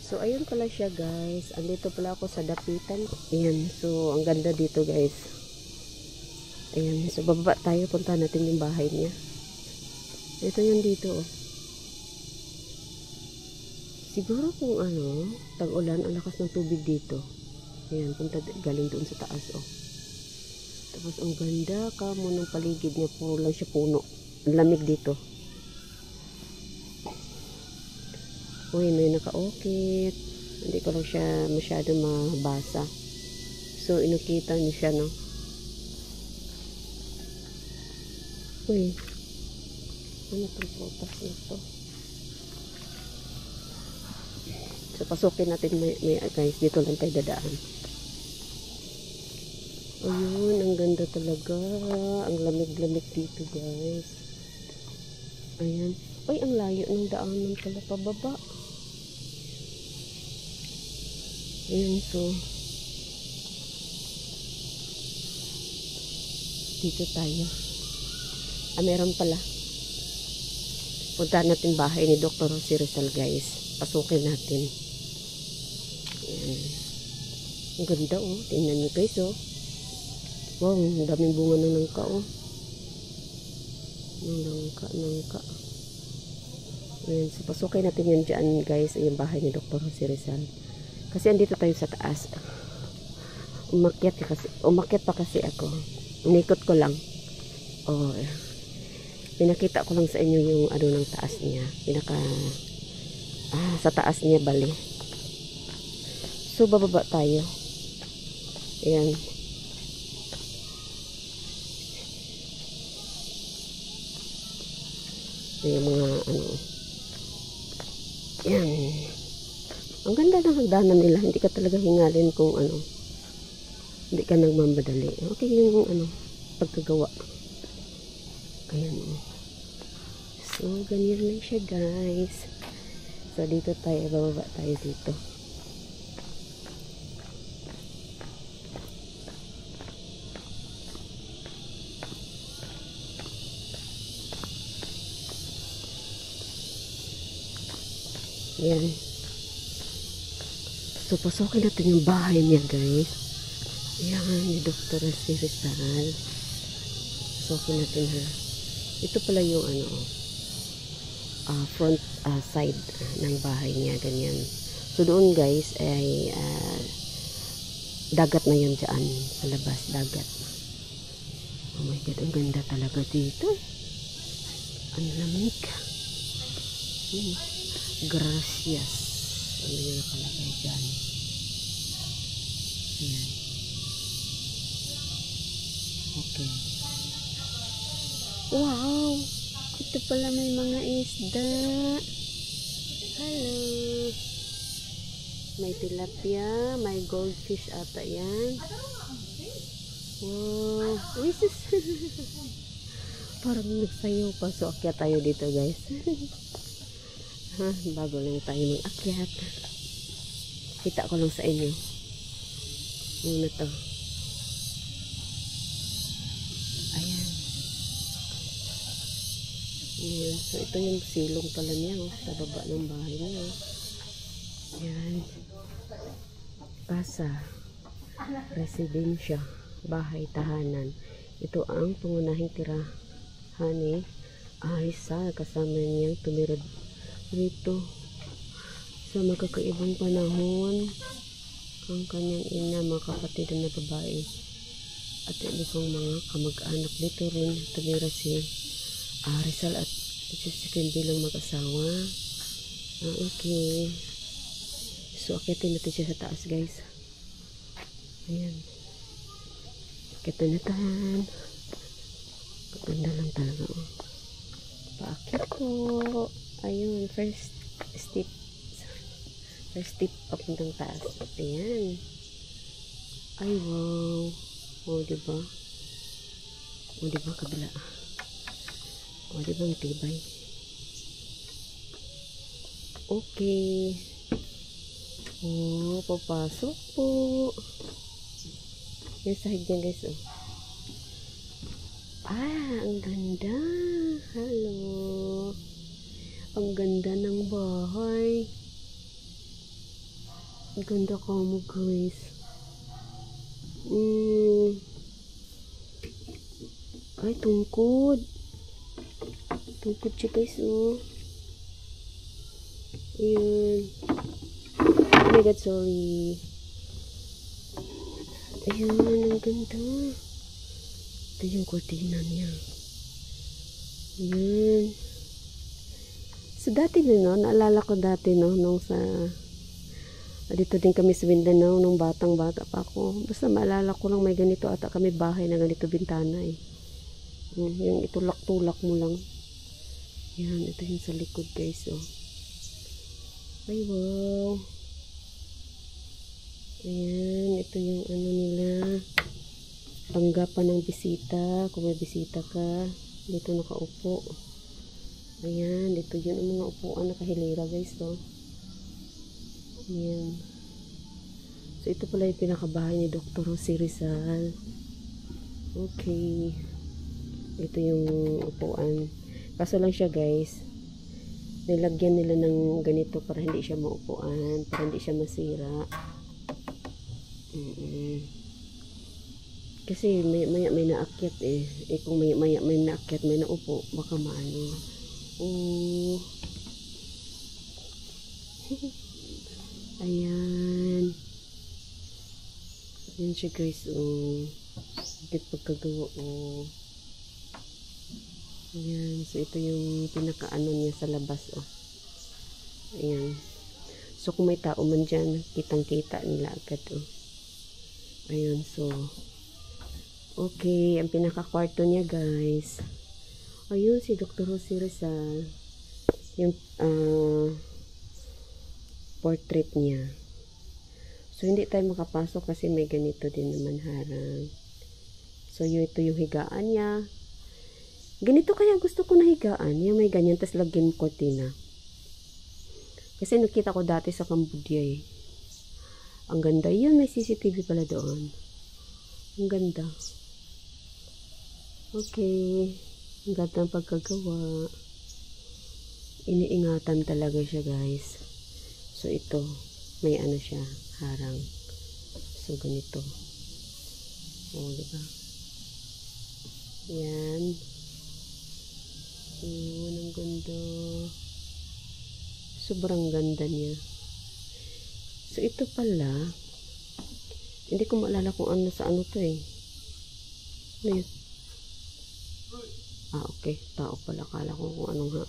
So, ayun pala siya guys. Andito pala ako sa dapitan. Ayan. So, ang ganda dito guys. Ayan. So, bababa tayo. Punta natin yung bahay niya. Ito yan dito oh. Siguro kung ano, tag-ulan, ang lakas ng tubig dito. Ayan. Punta galing doon sa taas oh. Tapos, ang ganda ka mo ng paligid niya. Puro lang siya puno. Ang lamig dito. Uy, may naka-okit. Hindi ko lang siya masyado mabasa. So, inukita niyo siya, no? Uy. Ano itong prutas na ito? So, pasukin natin guys. Dito lang tayo dadaan. Ayun, ang ganda talaga. Ang lamig-lamig dito, guys. Ayan. Uy, ang layo ng daanan pala pababa. Ayan, so dito tayo. Meron pala. Punta natin bahay ni Dr. Jose Rizal guys. Pasukin natin. Ayan. Ang ganda oh. Tingnan nyo guys oh. Wow, ang daming bunga ng nangka oh. Nangka. Ayan, so pasukin natin yan dyan guys. Yung bahay ni Dr. Jose Rizal. Kasi andito tayo sa taas. Umakyat pa kasi ako. Inikot ko lang. Oh, pinakita ko lang sa inyo yung ano ng taas niya. Sa taas niya bali. So, bababa tayo. Ayan. Yung mga ano. Ayan. Ang ganda ng hagdanan nila. Hindi ka talaga hingalin kung ano. Hindi ka nagmamadali. Okay yung ano, pagkagawa. Ayan. So, ganyan lang siya guys. So, dito tayo. Bababa tayo dito. Ayan. So, pasukin natin yung bahay niya, guys. Ayan, ni Dr. Jose Rizal. Pasukin natin ha. Ito pala yung ano, front side ng bahay niya, ganyan. So, doon guys, ay dagat na yun dyan. Sa labas, dagat. Oh my God, ang ganda talaga dito. Ang lamig. Gracias. Ano yung nakalagay dyan? Ayan. Okay. Wow! Ito pala may mga isda. Hello! May tilapia, may goldfish ata yan. Wow! Wisis! Parang nagsayaw pa. So, akyat tayo dito guys. Bago lang tayo mag-akyat. Kita ko lang sa inyo. Muna to. Ayan. Ayan. So, ito yung silong pala niya. Oh, sa baba ng bahay niya. Oh. Ayan. Casa. Residensya. Bahay, tahanan. Ito ang pangunahing tirahan ni Aisa. Kasama niyang tumirad dito sa magkakaibang panahon ang kanyang ina, mga kapatid na babae at iba pang mga kamag-anak. Dito rin tumira si Rizal at Josephine bilang mag-asawa. Okay, so akitin natin siya sa taas guys. Ayan, akitin natin. Ganda lang talaga oh. Paakit ko. Ayun, first step papuntang taas. Ayan. Ay, wow. O, diba? O, diba, kabila. O, diba, ang tibay. Okay. O, papasok po. Yung sahig niya, guys, oh. Ang ganda. Hello. Ang ganda ng bahay. Ang ganda ka mo, guys. Mm. Ay, tungkod. Tungkod siya, guys, oh. Ayan. Oh my God, sorry. Ayan, ang ganda. Ito yung kortina niya. Ayan. So, dati din, no? Naalala ko dati, no? Nung sa... Dito din kami sa Mindanao nung batang-bata pa ako. Basta maalala ko lang may ganito ata kami bahay na ganito bintana eh. Yung itulak-tulak mo lang. Yan, ito yung sa likod guys oh. Ay wow. Ayan, ito yung ano nila. Tanggapan ng bisita. Kung may bisita ka, dito nakaupo. Ayan, dito yun ang mga upuan nakahilera guys oh. Ayan. So, ito pala yung pinakabahay ni Dr. Jose Rizal. Okay. Ito yung upuan. Kaso lang siya guys, nilagyan nila ng ganito para hindi siya maupuan, para hindi siya masira. Kasi may naakyat eh. Kung may naakyat, may naupo, baka maano. Oh. Ayan. Ayan siya guys. Oh. Bakit pagkagawa. Oh. Ayan. So ito yung pinakaano niya sa labas. Oh. Ayan. So kung may tao man dyan, kitang-kita nila agad. Oh. Ayan. So okay. Ang pinaka-kwarto niya guys. Ayun si Dr. Jose Rizal. Yung portrait niya. So, hindi tayo makapasok kasi may ganito din naman harang. So, ito yung higaan niya. Ganito kaya gusto ko na higaan. Yung may ganyan, tas lagyan mo kortina. Kasi nakita ko dati sa Cambodia eh. Ang ganda. Yun, may CCTV pala doon. Ang ganda. Okay. Ang ganda ng pagkagawa. Iniingatan talaga siya guys. So, ito, may ano siya, harang. So, ganito. O, diba? Yan. Yun, ang ganda. Sobrang ganda niya. So, ito pala, hindi ko maalala kung ano sa ano to eh. Ano yun? Ah, okay. Tao pala. Kala ko kung anong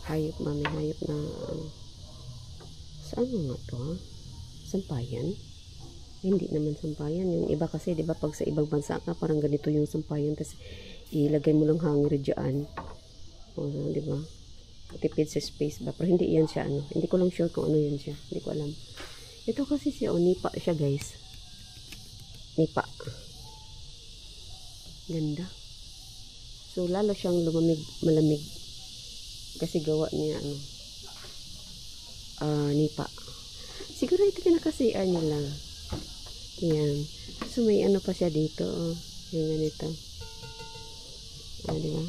hayop, mami, hayop na saan nga to ha? Sampayan? Hindi naman sampayan. Yung iba kasi, di ba pag sa ibang bansa ka, parang ganito yung sampayan. Tapos, ilagay mo lang hanger dyan. O, di ba? Tipid sa space ba? Pero hindi yan siya, ano. Hindi ko lang sure kung ano yan siya. Hindi ko alam. Ito kasi siya, nipa siya guys. Nipa. Ganda. So, lalo siyang malamig. Kasi gawa niya, ano, nipa. Siguro ito pinaka-CR niya lang. Ayan. So, may ano pa siya dito. Oh. Yung ganito. Diba?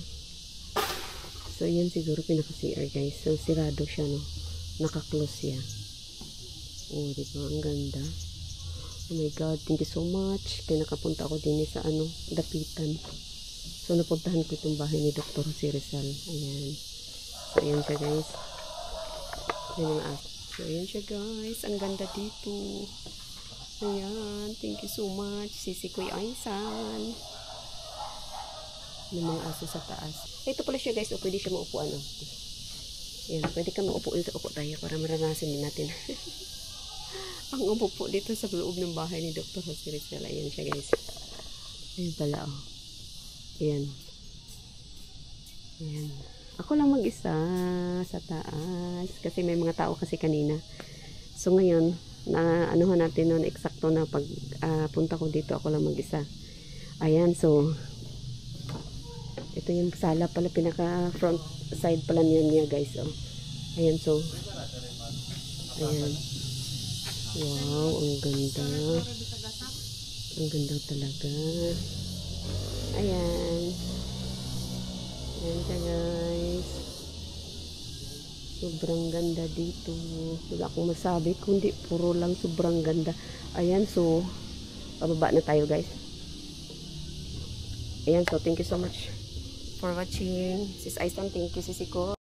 So, yan siguro pinaka-CR guys. So, sirado siya, no? Naka-close siya. Oh, diba? Ang ganda. Oh my God. Thank you so much. Kaya nakapunta ako din sa, ano, dapitan. So, napuntahan ko itong bahay ni Dr. Jose Rizal. Ayan. So, ayan siya guys. So, ayan siya guys. Ang ganda dito. Ayan. Thank you so much. Sisi Kuya Aysan. Ng mga aso sa taas. Ito pala siya guys. O, pwede siya maupuan. O. Ayan. Pwede ka maupo dito. Upo tayo para maranasin din natin. Ang umupo dito sa loob ng bahay ni Dr. Jose Rizal. Ayan siya guys. Ayan pala. O. Ayan. Ayan. Ako lang mag-isa sa taas. Kasi may mga tao kasi kanina. So ngayon, na anuhan natin noon eksakto na pag punta ko dito, ako lang mag-isa. Ayan, so ito yung sala pala, pinaka front side pala niya guys. Oh. Ayan, so ayan. Wow, ang ganda. Ang ganda talaga. Ayan. Ayan siya guys. Sobrang ganda dito. Wala akong masabi kundi puro lang sobrang ganda. Ayan, so pababa na tayo guys. Ayan, so thank you so much for watching. Sis Aisan, thank you Sisiko.